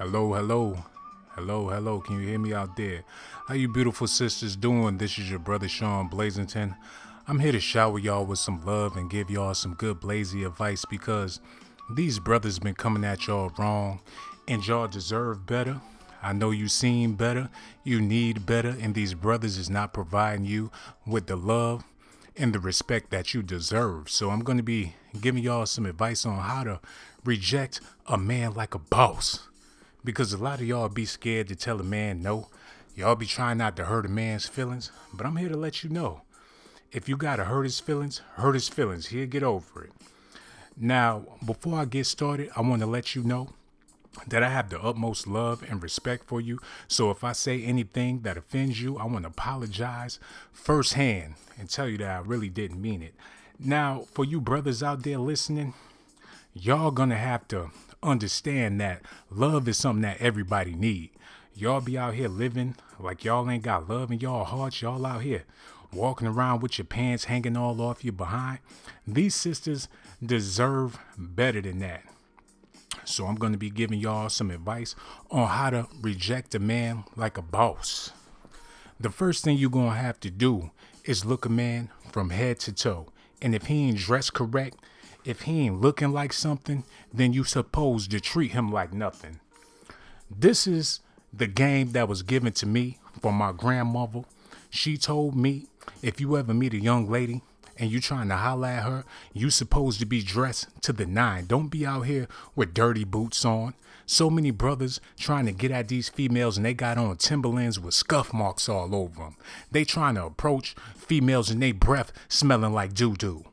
Hello, hello. Hello, hello. Can you hear me out there? How you beautiful sisters doing? This is your brother Sean Blazington. I'm here to shower y'all with some love and give y'all some good blazy advice because these brothers been coming at y'all wrong and y'all deserve better. I know you seen better, you need better, and these brothers is not providing you with the love and the respect that you deserve. So I'm going to be giving y'all some advice on how to reject a man like a boss. Because a lot of y'all be scared to tell a man no. Y'all be trying not to hurt a man's feelings. But I'm here to let you know, if you gotta hurt his feelings, hurt his feelings. He'll get over it. Now, before I get started, I want to let you know that I have the utmost love and respect for you. So if I say anything that offends you, I want to apologize firsthand and tell you that I really didn't mean it. Now, for you brothers out there listening, y'all gonna have to understand that love is something that everybody need. Y'all be out here living like y'all ain't got love in y'all hearts. Y'all out here walking around with your pants hanging all off your behind. These sisters deserve better than that. So I'm going to be giving y'all some advice on how to reject a man like a boss. The first thing you're going to have to do is look a man from head to toe. And if he ain't dressed correct, if he ain't looking like something, then you supposed to treat him like nothing. This is the game that was given to me from my grandmother. She told me, if you ever meet a young lady and you trying to holler at her, you supposed to be dressed to the nine. Don't be out here with dirty boots on. So many brothers trying to get at these females and they got on Timberlands with scuff marks all over them. They trying to approach females and they breath smelling like doo-doo.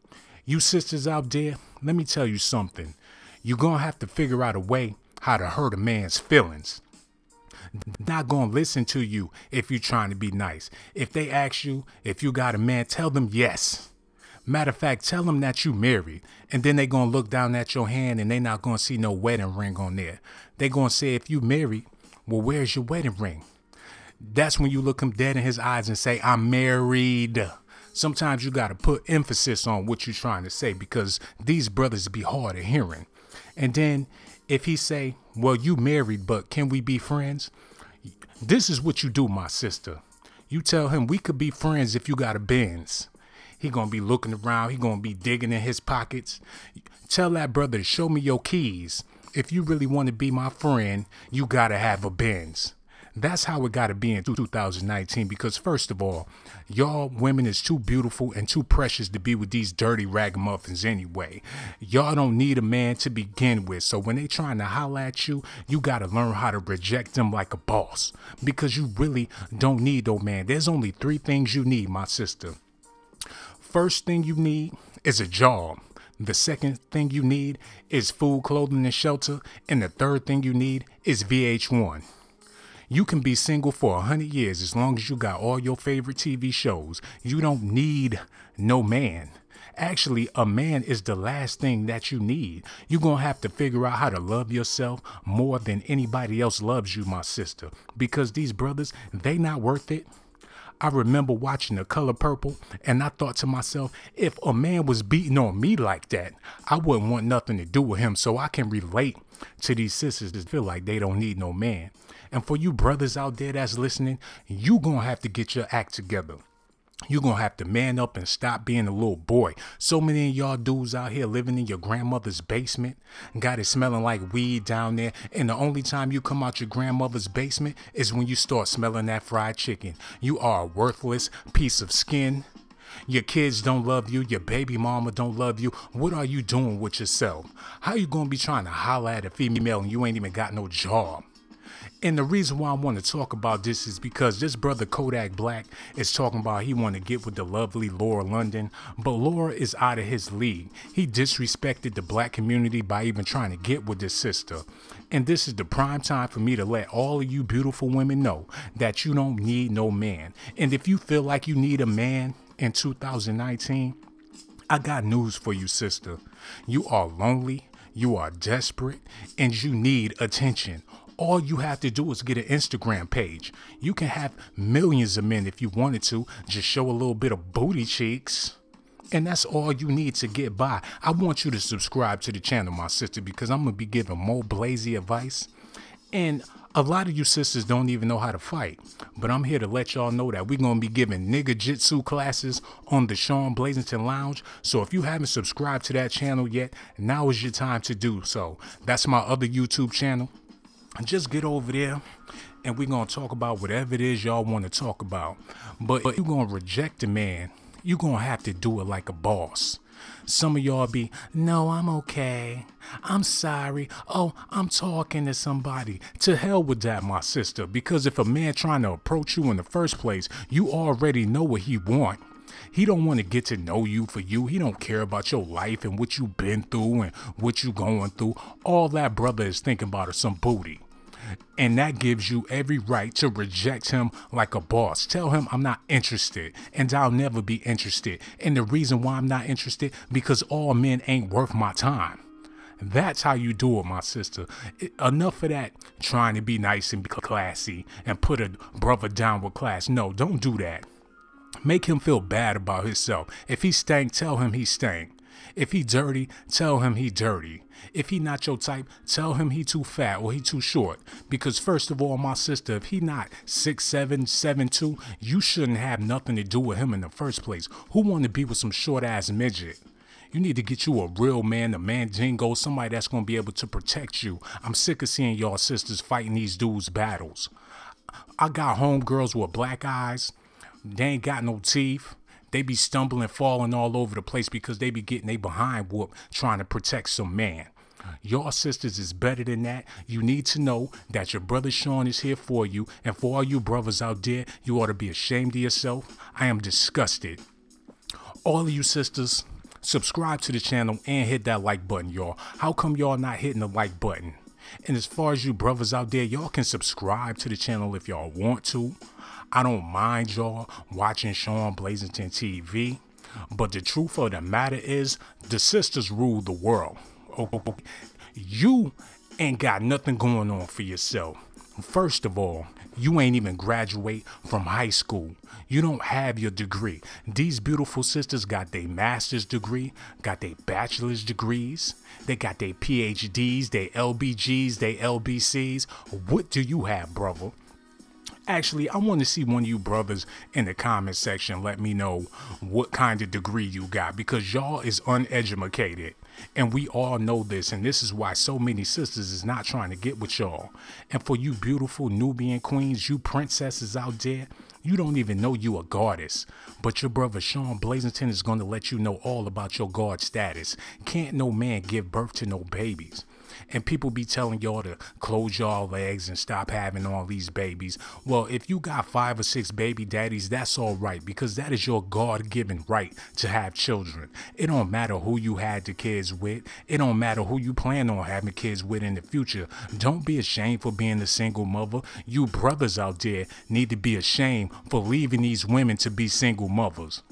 You sisters out there, let me tell you something. You're going to have to figure out a way how to hurt a man's feelings. Not going to listen to you if you're trying to be nice. If they ask you if you got a man, tell them yes. Matter of fact, tell them that you married. And then they going to look down at your hand and they not going to see no wedding ring on there. They going to say, if you married, well, where's your wedding ring? That's when you look him dead in his eyes and say, I'm married. Sometimes you got to put emphasis on what you're trying to say because these brothers be hard of hearing. And then if he say, well, you married, but can we be friends? This is what you do, my sister. You tell him we could be friends if you got a Benz. He going to be looking around. He going to be digging in his pockets. Tell that brother to show me your keys. If you really want to be my friend, you got to have a Benz. That's how it got to be in 2019 because first of all, y'all women is too beautiful and too precious to be with these dirty ragamuffins anyway. Y'all don't need a man to begin with. So when they trying to holler at you, you got to learn how to reject them like a boss because you really don't need no man. There's only 3 things you need, my sister. First thing you need is a job. The second thing you need is food, clothing, and shelter. And the third thing you need is VH1. You can be single for 100 years as long as you got all your favorite TV shows. You don't need no man. Actually, a man is the last thing that you need. You're going to have to figure out how to love yourself more than anybody else loves you, my sister. Because these brothers, they not worth it. I remember watching The Color Purple and I thought to myself, if a man was beating on me like that, I wouldn't want nothing to do with him. So I can relate to these sisters that feel like they don't need no man. And for you brothers out there that's listening, you gonna have to get your act together. You're going to have to man up and stop being a little boy. So many of y'all dudes out here living in your grandmother's basement. Got it smelling like weed down there. And the only time you come out your grandmother's basement is when you start smelling that fried chicken. You are a worthless piece of skin. Your kids don't love you. Your baby mama don't love you. What are you doing with yourself? How you going to be trying to holler at a female and you ain't even got no job? And the reason why I want to talk about this is because this brother Kodak Black is talking about he want to get with the lovely Laura London, but Laura is out of his league. He disrespected the black community by even trying to get with this sister. And this is the prime time for me to let all of you beautiful women know that you don't need no man. And if you feel like you need a man in 2019, I got news for you, sister. You are lonely, you are desperate, and you need attention. All you have to do is get an Instagram page. You can have millions of men if you wanted to. Just show a little bit of booty cheeks. And that's all you need to get by. I want you to subscribe to the channel, my sister, because I'm going to be giving more blazy advice. And a lot of you sisters don't even know how to fight. But I'm here to let y'all know that we're going to be giving nigga jitsu classes on the Sean Blazington Lounge. So if you haven't subscribed to that channel yet, now is your time to do so. That's my other YouTube channel. Just get over there and we're going to talk about whatever it is y'all want to talk about. But you're going to reject a man, you're going to have to do it like a boss. Some of y'all be, no, I'm okay. I'm sorry. Oh, I'm talking to somebody. To hell with that, my sister. Because if a man trying to approach you in the first place, you already know what he want. He don't want to get to know you for you. He don't care about your life and what you've been through and what you going through. All that brother is thinking about is some booty. And that gives you every right to reject him like a boss. Tell him I'm not interested and I'll never be interested. And the reason why I'm not interested, because all men ain't worth my time. That's how you do it, my sister. Enough of that trying to be nice and be classy and put a brother down with class. No, don't do that. Make him feel bad about himself. If he stank, tell him he stank. If he dirty, tell him he dirty. If he not your type, tell him he too fat or he too short. Because first of all, my sister, if he not 6'7", 7'2", you shouldn't have nothing to do with him in the first place. Who want to be with some short ass midget? You need to get you a real man, a mandingo, somebody that's going to be able to protect you. I'm sick of seeing y'all sisters fighting these dudes' battles. I got homegirls with black eyes. They ain't got no teeth. They be stumbling, falling all over the place because they be getting they behind whooped trying to protect some man. Your sisters is better than that. You need to know that your brother Sean is here for you. And for all you brothers out there, you ought to be ashamed of yourself. I am disgusted. All of you sisters, subscribe to the channel and hit that like button, y'all. How come y'all not hitting the like button? And as far as you brothers out there, y'all can subscribe to the channel if y'all want to. I don't mind y'all watching Sean Blazington TV, but the truth of the matter is the sisters rule the world. You ain't got nothing going on for yourself. First of all, you ain't even graduate from high school. You don't have your degree. These beautiful sisters got their master's degree, got their bachelor's degrees, they got their PhDs, their LBGs, their LBCs. What do you have, brother? Actually, I want to see one of you brothers in the comment section let me know what kind of degree you got, because y'all is uneducated. And we all know this, and this is why so many sisters is not trying to get with y'all. And for you beautiful Nubian queens, you princesses out there, you don't even know you a goddess. But your brother Sean Blazington is going to let you know all about your god status. Can't no man give birth to no babies. And people be telling y'all to close y'all legs and stop having all these babies. Well, if you got 5 or 6 baby daddies, that's all right, because that is your God-given right to have children. It don't matter who you had the kids with. It don't matter who you plan on having kids with in the future. Don't be ashamed for being a single mother. You brothers out there need to be ashamed for leaving these women to be single mothers.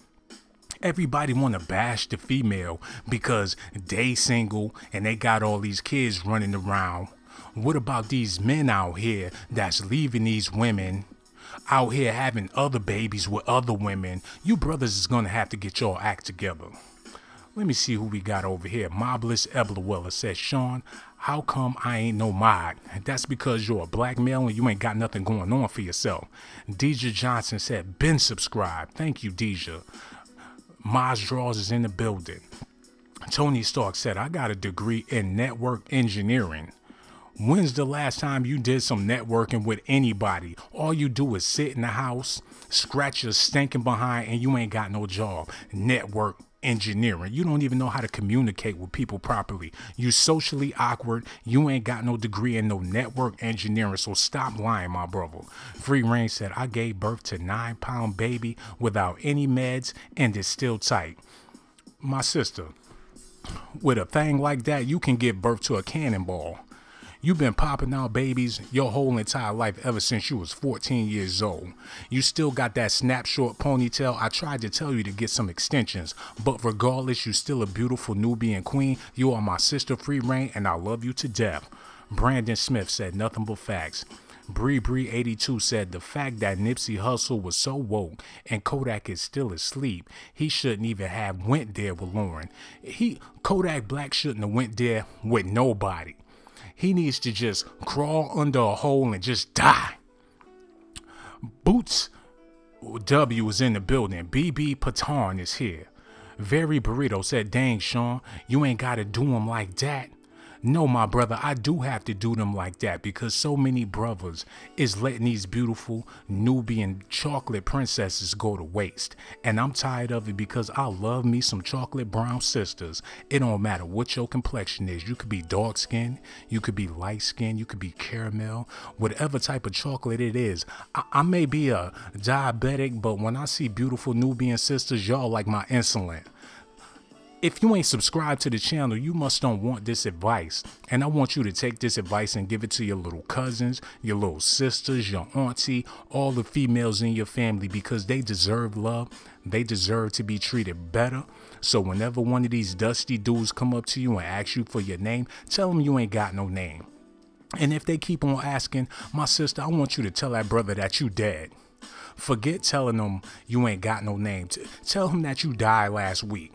Everybody want to bash the female because they single and they got all these kids running around. What about these men out here that's leaving these women out here having other babies with other women? You brothers is going to have to get your act together. Let me see who we got over here. Mobless Eblerwella says, Sean, how come I ain't no mod? That's because you're a black male and you ain't got nothing going on for yourself. Deja Johnson said, been subscribed. Thank you, Deja. Maz Draws is in the building. Tony Stark said, I got a degree in network engineering. When's the last time you did some networking with anybody? All you do is sit in the house, scratch your stinking behind, and you ain't got no job. Network engineering. You don't even know how to communicate with people properly. You socially awkward. You ain't got no degree in no network engineering. So stop lying, my brother. Free Reign said, I gave birth to 9-pound baby without any meds and it's still tight. My sister, with a thing like that, you can give birth to a cannonball. You've been popping out babies your whole entire life ever since you was 14 years old. You still got that snap short ponytail. I tried to tell you to get some extensions, but regardless, you still a beautiful Nubian queen. You are my sister, Free Reign, and I love you to death. Brandon Smith said nothing but facts. Bree 82 said the fact that Nipsey Hussle was so woke and Kodak is still asleep, he shouldn't even have went there with Lauren. Kodak Black shouldn't have went there with nobody. He needs to just crawl under a hole and just die. Boots W is in the building. BB Patan is here. Very Burrito said, dang, Sean, you ain't got to do him like that. No, my brother, I do have to do them like that because so many brothers is letting these beautiful Nubian chocolate princesses go to waste. And I'm tired of it because I love me some chocolate brown sisters. It don't matter what your complexion is. You could be dark skinned, you could be light skinned, you could be caramel, whatever type of chocolate it is. I may be a diabetic, but when I see beautiful Nubian sisters, y'all like my insulin. If you ain't subscribed to the channel, you must don't want this advice. And I want you to take this advice and give it to your little cousins, your little sisters, your auntie, all the females in your family because they deserve love. They deserve to be treated better. So whenever one of these dusty dudes come up to you and ask you for your name, tell them you ain't got no name. And if they keep on asking, my sister, I want you to tell that brother that you dead. Forget telling them you ain't got no name. Tell him that you died last week.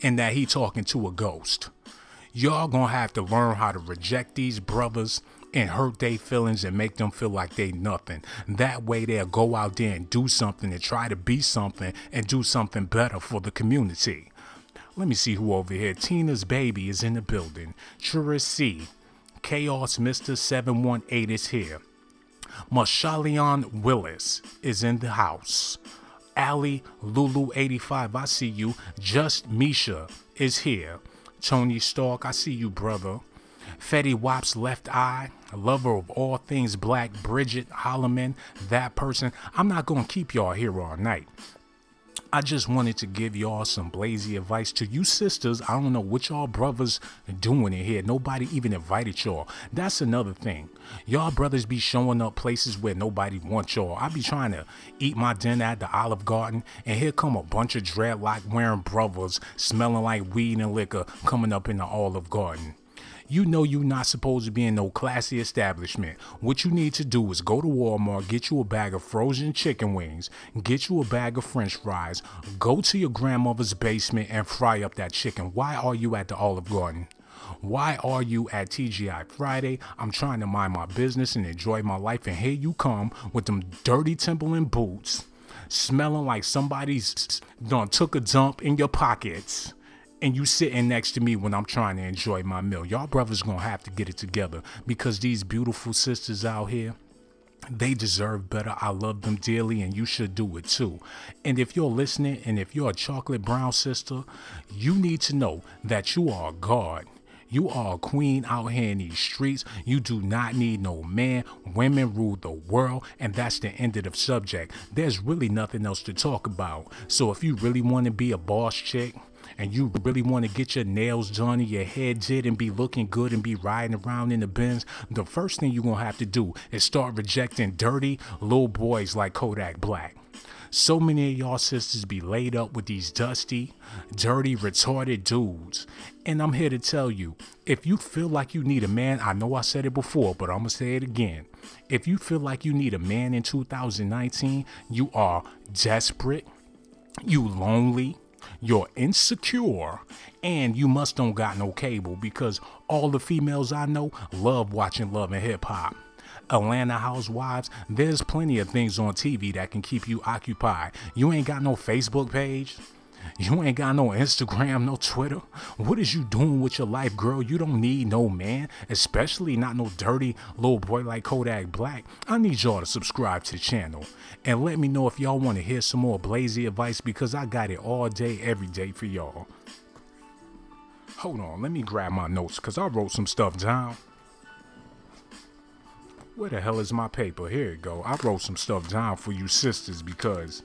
And that he talking to a ghost. Y'all gonna have to learn how to reject these brothers and hurt their feelings and make them feel like they nothing. That way they'll go out there and do something and try to be something and do something better for the community. Let me see who over here. Tina's baby is in the building. Trura C. Chaos Mr. 718 is here. Mashalion Willis is in the house. Ali Lulu 85, I see you. Just Misha is here. Tony Stark, I see you, brother. Fetty Wap's left eye, a lover of all things black, Bridget Holloman, that person. I'm not gonna keep y'all here all night. I just wanted to give y'all some blazy advice to you sisters. I don't know what y'all brothers doing in here. Nobody even invited y'all. That's another thing. Y'all brothers be showing up places where nobody wants y'all. I be trying to eat my dinner at the Olive Garden, and here come a bunch of dreadlock wearing brothers smelling like weed and liquor coming up in the Olive Garden. You know you're not supposed to be in no classy establishment. What you need to do is go to Walmart, get you a bag of frozen chicken wings, get you a bag of french fries, go to your grandmother's basement and fry up that chicken. Why are you at the Olive Garden? Why are you at TGI Friday? I'm trying to mind my business and enjoy my life, and here you come with them dirty Timberland boots, smelling like somebody's done took a dump in your pockets. And you sitting next to me when I'm trying to enjoy my meal. Y'all brothers gonna have to get it together because these beautiful sisters out here, they deserve better. I love them dearly and you should do it too. And if you're listening and if you're a chocolate brown sister, you need to know that you are a god. You are a queen out here in these streets. You do not need no man. Women rule the world, and that's the end of the subject. There's really nothing else to talk about. So if you really want to be a boss chick, and you really want to get your nails done and your hair did and be looking good and be riding around in the Benz, the first thing you're going to have to do is start rejecting dirty little boys like Kodak Black. So many of y'all sisters be laid up with these dusty, dirty, retarded dudes. And I'm here to tell you, if you feel like you need a man, I know I said it before, but I'm going to say it again. If you feel like you need a man in 2019, you are desperate, you lonely, you're insecure, and you must don't got no cable because all the females I know love watching Love and Hip Hop. Atlanta Housewives, there's plenty of things on TV that can keep you occupied. You ain't got no Facebook page. You ain't got no Instagram, no Twitter. What is you doing with your life, girl? You don't need no man, especially not no dirty little boy like Kodak Black. I need y'all to subscribe to the channel and let me know if y'all want to hear some more blazy advice because I got it all day, every day for y'all. Hold on, let me grab my notes because I wrote some stuff down. Where the hell is my paper? Here it go. I wrote some stuff down for you sisters because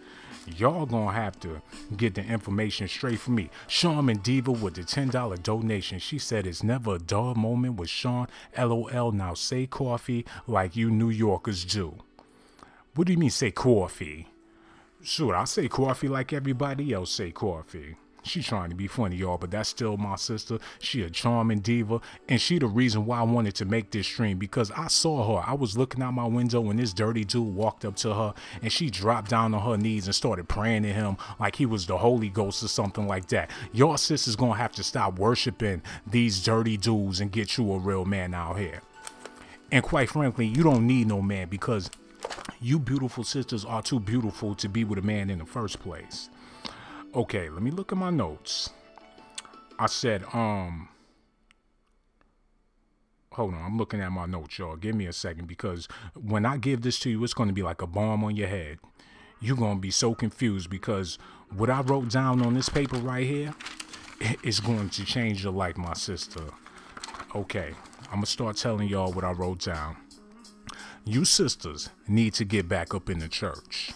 y'all gonna have to get the information straight from me. Charmin Diva with the $10 donation. She said it's never a dull moment with Sean. LOL. Now say coffee like you New Yorkers do. What do you mean say coffee? Sure, I say coffee like everybody else say coffee. She trying to be funny, y'all, but that's still my sister. She a charming diva, and she the reason why I wanted to make this stream because I saw her. I was looking out my window and this dirty dude walked up to her and she dropped down on her knees and started praying to him like he was the Holy Ghost or something like that. Y'all sisters gonna have to stop worshiping these dirty dudes and get you a real man out here. And quite frankly, you don't need no man, because you beautiful sisters are too beautiful to be with a man in the first place. Okay, let me look at my notes. I said, hold on, I'm looking at my notes, y'all. Give me a second, because when I give this to you, it's going to be like a bomb on your head. You're going to be so confused, because what I wrote down on this paper right here is going to change your life, my sister. Okay, I'm going to start telling y'all what I wrote down. You sisters need to get back up in the church,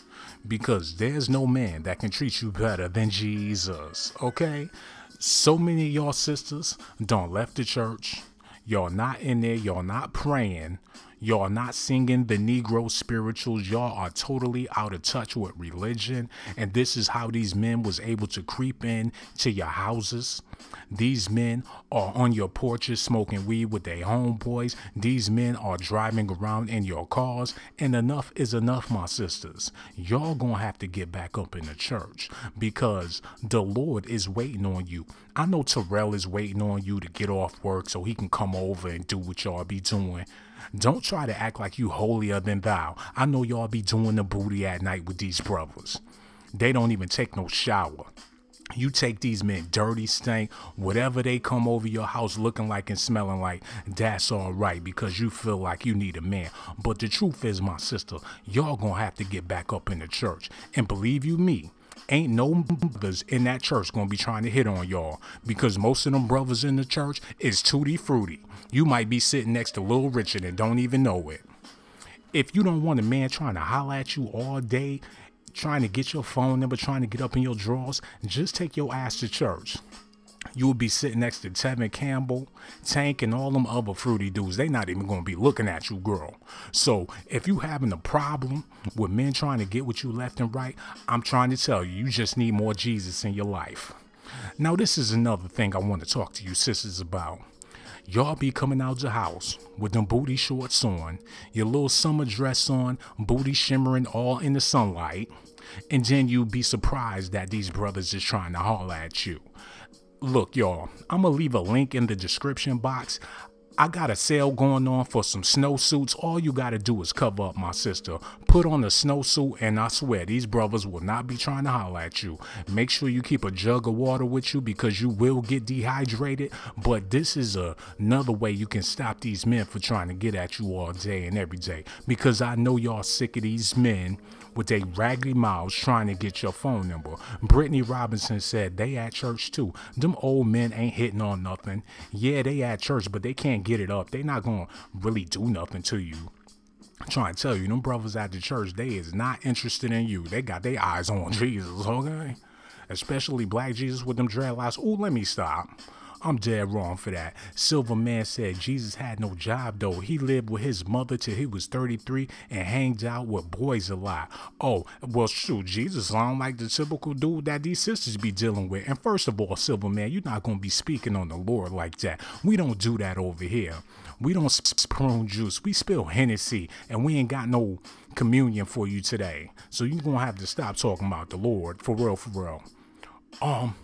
because there's no man that can treat you better than Jesus, okay? So many of y'all sisters don't left the church. Y'all not in there. Y'all not praying. Y'all not singing the Negro spirituals. Y'all are totally out of touch with religion. And this is how these men was able to creep in to your houses. These men are on your porches smoking weed with their homeboys. These men are driving around in your cars. And enough is enough, my sisters. Y'all gonna have to get back up in the church, because the Lord is waiting on you. I know Terrell is waiting on you to get off work so he can come over and do what y'all be doing. Don't try to act like you holier than thou. I know y'all be doing the booty at night with these brothers. They don't even take no shower. You take these men dirty, stink, whatever they come over your house looking like and smelling like, that's all right, because you feel like you need a man. But the truth is, my sister, y'all gonna have to get back up in the church. And believe you me, ain't no brothers in that church gonna be trying to hit on y'all, because most of them brothers in the church is tutti frutti. You might be sitting next to Little Richard and don't even know it. If you don't want a man trying to holler at you all day, trying to get your phone number, trying to get up in your drawers, just take your ass to church. You will be sitting next to Tevin Campbell, Tank, and all them other fruity dudes. They not even going to be looking at you, girl. So if you having a problem with men trying to get with you left and right, I'm trying to tell you, you just need more Jesus in your life. Now, this is another thing I want to talk to you sisters about. Y'all be coming out the house with them booty shorts on, your little summer dress on, booty shimmering all in the sunlight, and then you be surprised that these brothers is trying to holler at you. Look, y'all, I'm going to leave a link in the description box. I got a sale going on for some snowsuits. All you got to do is cover up, my sister. Put on a snowsuit, and I swear, these brothers will not be trying to holler at you. Make sure you keep a jug of water with you, because you will get dehydrated. But this is another way you can stop these men from trying to get at you all day and every day. Because I know y'all sick of these men with their raggedy mouths trying to get your phone number. Brittany Robinson said they at church too. Them old men ain't hitting on nothing. Yeah, they at church, but they can't get it up. They not gonna really do nothing to you. I'm trying to tell you, them brothers at the church, they is not interested in you. They got their eyes on Jesus, okay? Especially black Jesus with them dreadlocks. Ooh, let me stop. I'm dead wrong for that. Silver Man said Jesus had no job though. He lived with his mother till he was 33 and hanged out with boys a lot. Oh, well shoot, Jesus sound like the typical dude that these sisters be dealing with. And first of all, Silver Man, you're not going to be speaking on the Lord like that. We don't do that over here. We don't prune juice. We spill Hennessy, and we ain't got no communion for you today. So you're going to have to stop talking about the Lord. For real, for real.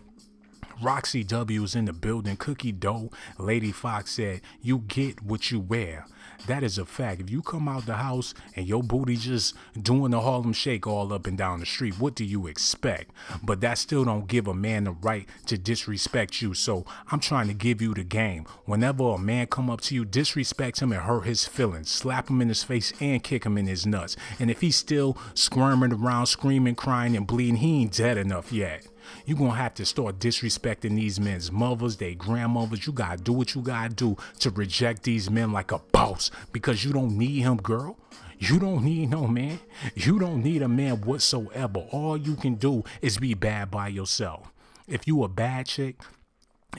Roxy W is in the building. Cookie Dough. Lady Fox said, you get what you wear. That is a fact. If you come out the house and your booty just doing the Harlem Shake all up and down the street, what do you expect? But that still don't give a man the right to disrespect you. So I'm trying to give you the game. Whenever a man come up to you, disrespect him and hurt his feelings. Slap him in his face and kick him in his nuts. And if he's still squirming around, screaming, crying, and bleeding, he ain't dead enough yet. You're going to have to start disrespecting these men's mothers, their grandmothers. You got to do what you got to do to reject these men like a boss, because you don't need him, girl. You don't need no man. You don't need a man whatsoever. All you can do is be bad by yourself. If you a bad chick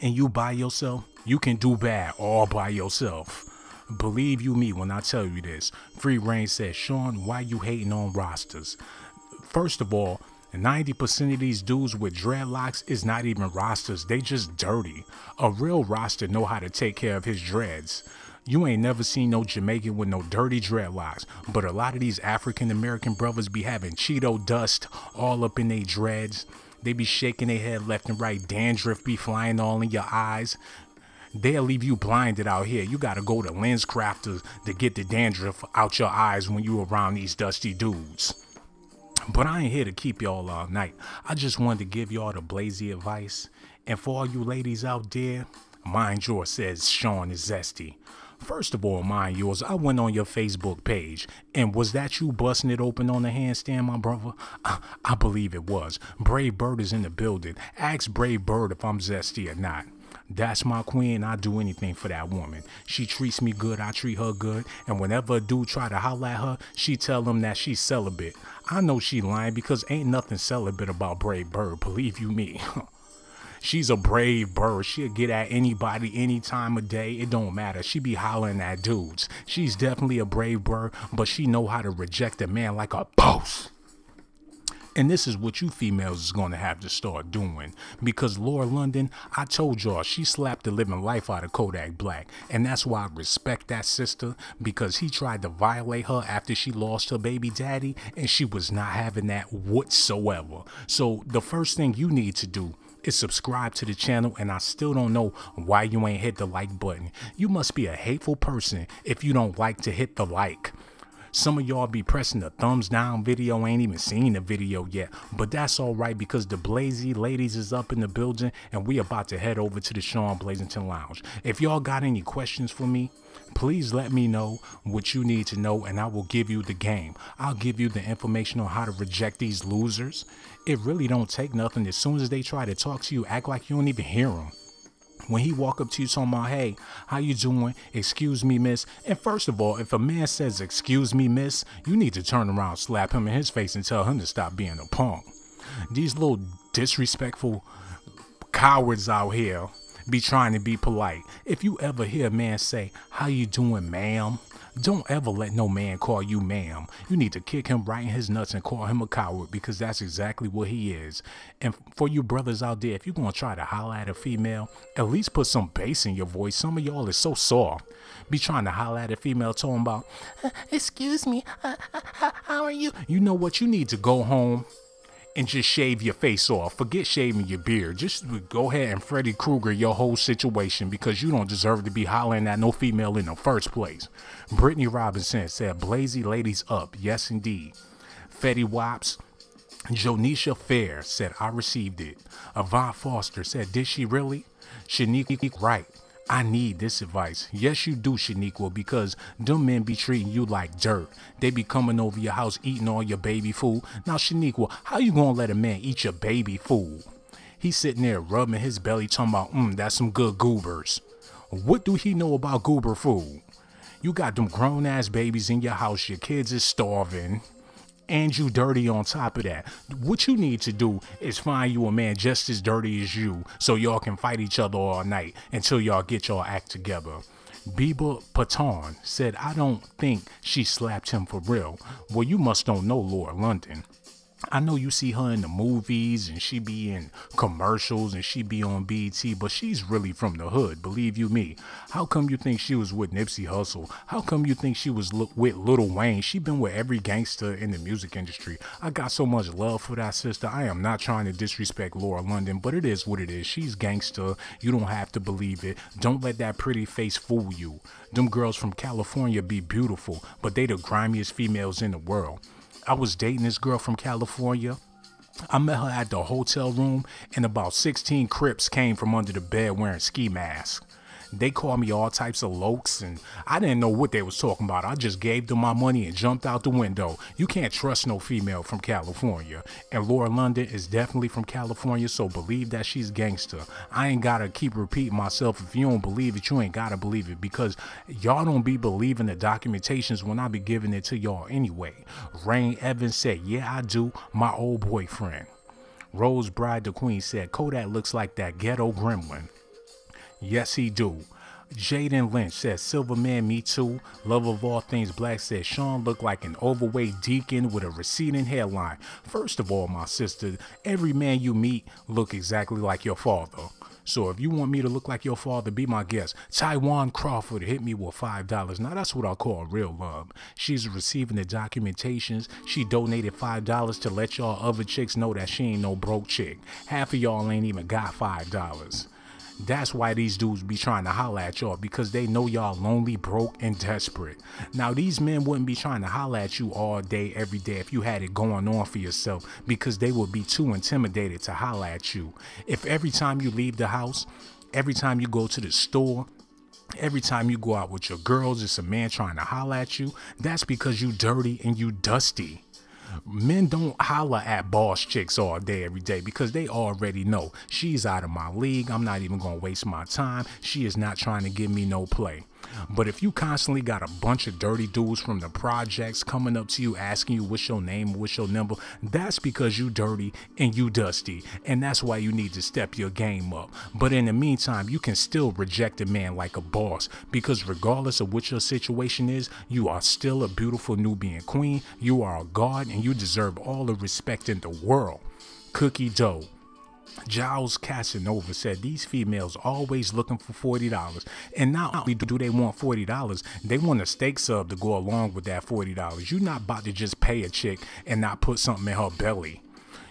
and you by yourself, you can do bad all by yourself. Believe you me when I tell you this. Free Reign says, Sean, why you hating on rosters? First of all, 90% of these dudes with dreadlocks is not even rosters. They just dirty. A real roster know how to take care of his dreads. You ain't never seen no Jamaican with no dirty dreadlocks. But a lot of these African-American brothers be having Cheeto dust all up in their dreads. They be shaking their head left and right. Dandruff be flying all in your eyes. They'll leave you blinded out here. You gotta go to lens crafters to get the dandruff out your eyes when you around these dusty dudes. But I ain't here to keep y'all all night. I just wanted to give y'all the blazy advice. And for all you ladies out there, mind yours, says Sean is zesty. First of all, mind yours, I went on your Facebook page, and was that you busting it open on the handstand, my brother? I believe it was. Brave Bird is in the building. Ask Brave Bird if I'm zesty or not. That's my queen. I do anything for that woman. She treats me good, I treat her good, and whenever a dude try to holler at her, she tell him that she's celibate. I know she lying because ain't nothing celibate about Brave Bird, believe you me. She's a brave bird. She'll get at anybody any time of day. It don't matter. She be hollering at dudes. She's definitely a brave bird, but she know how to reject a man like a boss. And this is what you females is going to have to start doing. Because Laura London, I told y'all, she slapped the living life out of Kodak Black. And that's why I respect that sister, because he tried to violate her after she lost her baby daddy, and she was not having that whatsoever. So the first thing you need to do is subscribe to the channel, and I still don't know why you ain't hit the like button. You must be a hateful person if you don't like to hit the like. Some of y'all be pressing the thumbs down video, ain't even seen the video yet, but that's all right because the Blazy ladies is up in the building and we about to head over to the Sean Blazington Lounge. If y'all got any questions for me, please let me know what you need to know and I will give you the game. I'll give you the information on how to reject these losers. It really don't take nothing. As soon as they try to talk to you, act like you don't even hear them. When he walk up to you talking about, hey, how you doing? Excuse me, miss. And first of all, if a man says, excuse me, miss, you need to turn around, slap him in his face and tell him to stop being a punk. These little disrespectful cowards out here be trying to be polite. If you ever hear a man say, how you doing, ma'am? Don't ever let no man call you ma'am. You need to kick him right in his nuts and call him a coward because that's exactly what he is. And for you brothers out there, if you're going to try to holler at a female, at least put some bass in your voice. Some of y'all is so soft. Be trying to holler at a female talking about, excuse me, how are you? You know what? You need to go home and just shave your face off. Forget shaving your beard. Just go ahead and Freddy Krueger your whole situation because you don't deserve to be hollering at no female in the first place. Brittany Robinson said, Blazy ladies up. Yes, indeed. Fetty Wops. Jonisha Fair said, I received it. Avant Foster said, did she really? Shaniqua, right. I need this advice. Yes, you do, Shaniqua, because them men be treating you like dirt. They be coming over your house eating all your baby food. Now, Shaniqua, how you gonna let a man eat your baby food? He's sitting there rubbing his belly talking about, that's some good goobers. What do he know about goober food? You got them grown-ass babies in your house. Your kids is starving. And you dirty on top of that. What you need to do is find you a man just as dirty as you so y'all can fight each other all night until y'all get y'all act together. Biba Patton said, I don't think she slapped him for real. Well, you must don't know Laura London. I know you see her in the movies and she be in commercials and she be on BET, but she's really from the hood, believe you me. How come you think she was with Nipsey Hussle? How come you think she was with Lil Wayne? She been with every gangster in the music industry. I got so much love for that sister. I am not trying to disrespect Laura London, but it is what it is. She's gangster. You don't have to believe it. Don't let that pretty face fool you. Them girls from California be beautiful, but they the grimiest females in the world. I was dating this girl from California. I met her at the hotel room and about 16 Crips came from under the bed wearing ski masks. They called me all types of lokes and I didn't know what they was talking about. I just gave them my money and jumped out the window. You can't trust no female from California. And Laura London is definitely from California, so believe that she's gangster. I ain't gotta keep repeating myself. If you don't believe it, you ain't gotta believe it because y'all don't be believing the documentations when I be giving it to y'all anyway. Rain Evans said, yeah, I do. My old boyfriend. Rose Bride the Queen said, Kodak looks like that ghetto gremlin. Yes, he do. Jaden Lynch says, Silverman, me too. Love of all things black says, Sean looked like an overweight deacon with a receding hairline. First of all, my sister, every man you meet look exactly like your father. So if you want me to look like your father, be my guest. Taiwan Crawford hit me with $5. Now that's what I call real love. She's receiving the documentations. She donated $5 to let y'all other chicks know that she ain't no broke chick. Half of y'all ain't even got $5. That's why these dudes be trying to holler at y'all, because they know y'all lonely, broke, and desperate. Now, these men wouldn't be trying to holler at you all day, every day if you had it going on for yourself, because they would be too intimidated to holler at you. If every time you leave the house, every time you go to the store, every time you go out with your girls, it's a man trying to holler at you, that's because you dirty and you dusty. Men don't holler at boss chicks all day, every day, because they already know she's out of my league. I'm not even going to waste my time. She is not trying to give me no play. But if you constantly got a bunch of dirty dudes from the projects coming up to you, asking you what's your name, what's your number, that's because you dirty and you dusty. And that's why you need to step your game up. But in the meantime, you can still reject a man like a boss, because regardless of what your situation is, you are still a beautiful Nubian queen. You are a god and you deserve all the respect in the world. Cookie dough. Giles Casanova said these females always looking for $40, and not only do they want $40, they want a steak sub to go along with that $40. You're not about to just pay a chick and not put something in her belly.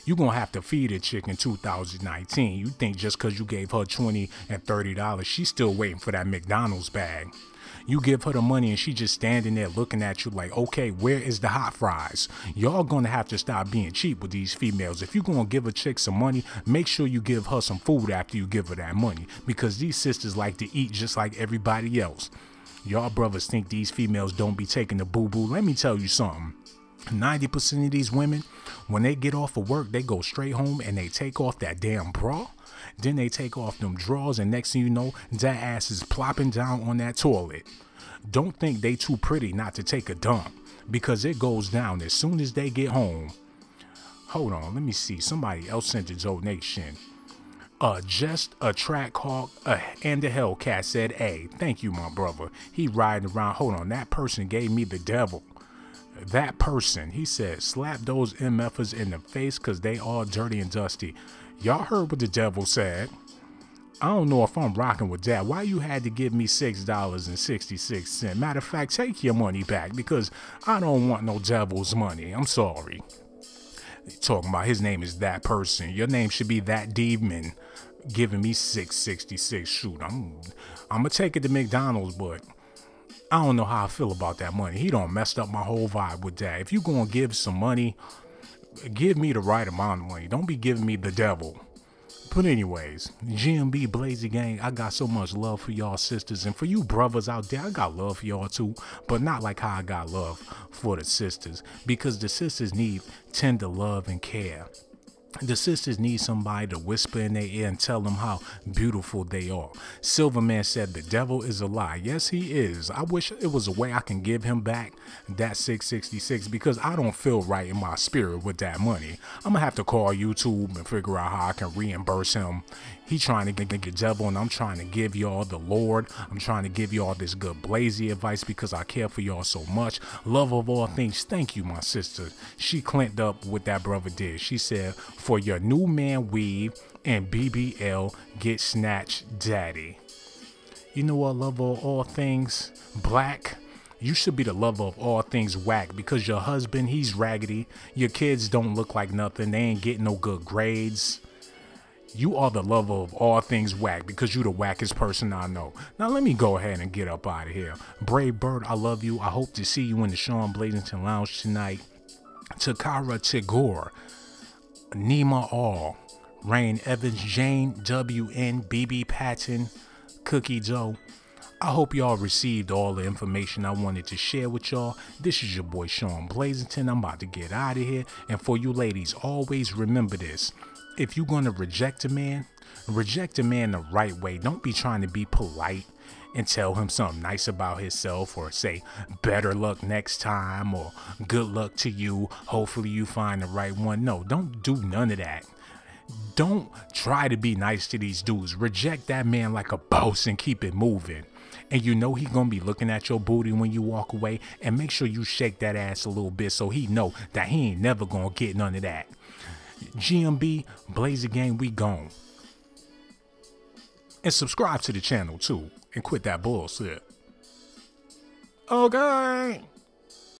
You're gonna have to feed a chick in 2019. You think just because you gave her $20 and $30, she's still waiting for that McDonald's bag. You give her the money and she just standing there looking at you like, okay, where is the hot fries? Y'all gonna have to stop being cheap with these females. If you're gonna give a chick some money, make sure you give her some food after you give her that money, because these sisters like to eat just like everybody else. Y'all brothers think these females don't be taking the boo-boo. Let me tell you something. 90% of these women, when they get off of work, they go straight home and they take off that damn bra. Then they take off them drawers, and next thing you know, that ass is plopping down on that toilet. Don't think they too pretty not to take a dump, because it goes down as soon as they get home. Hold on, let me see. Somebody else sent a donation. Just a track hawk and a Hellcat said, hey, thank you, my brother. He riding around. Hold on, that person gave me the devil. That person, he said, slap those MFers in the face because they all dirty and dusty. Y'all heard what the devil said. I don't know if I'm rocking with that. Why you had to give me $6.66? Matter of fact, take your money back, because I don't want no devil's money. I'm sorry. Talking about his name is that person. Your name should be that demon giving me $6.66. Shoot, I'm gonna take it to McDonald's, but I don't know how I feel about that money. He done messed up my whole vibe with that. If you gonna give some money, give me the right amount of money. Don't be giving me the devil. But anyways, GMB Blazer Gang, I got so much love for y'all sisters, and for you brothers out there, I got love for y'all too, but not like how I got love for the sisters, because the sisters need tender love and care. The sisters need somebody to whisper in their ear and tell them how beautiful they are. Silverman said the devil is a lie. Yes, he is. I wish it was a way I can give him back that $6.66, because I don't feel right in my spirit with that money. I'm gonna have to call YouTube and figure out how I can reimburse him. He trying to get the devil, and I'm trying to give y'all the Lord. I'm trying to give y'all this good blazy advice because I care for y'all so much. Love of all things. Thank you, my sister. She clinked up what that brother did. She said, for your new man weave and BBL, get snatched, daddy. You know what, love of all things black? You should be the lover of all things whack, because your husband, he's raggedy. Your kids don't look like nothing. They ain't getting no good grades. You are the lover of all things whack, because you the wackest person I know. Now let me go ahead and get up out of here. Brave Bird, I love you. I hope to see you in the Sean Blazington Lounge tonight. Takara Tagore, Nima All, Rain Evans, Jane, WN, BB Patton, Cookie Dough. I hope y'all received all the information I wanted to share with y'all. This is your boy Sean Blazington. I'm about to get out of here. And for you ladies, always remember this. If you're going to reject a man the right way. Don't be trying to be polite and tell him something nice about himself, or say better luck next time, or good luck to you, hopefully you find the right one. No, don't do none of that. Don't try to be nice to these dudes. Reject that man like a boss and keep it moving. And you know he gonna be looking at your booty when you walk away, and make sure you shake that ass a little bit so he know that he ain't never gonna get none of that. GMB Blazer Gang, we gone. And subscribe to the channel too, and quit that bullshit. Okay.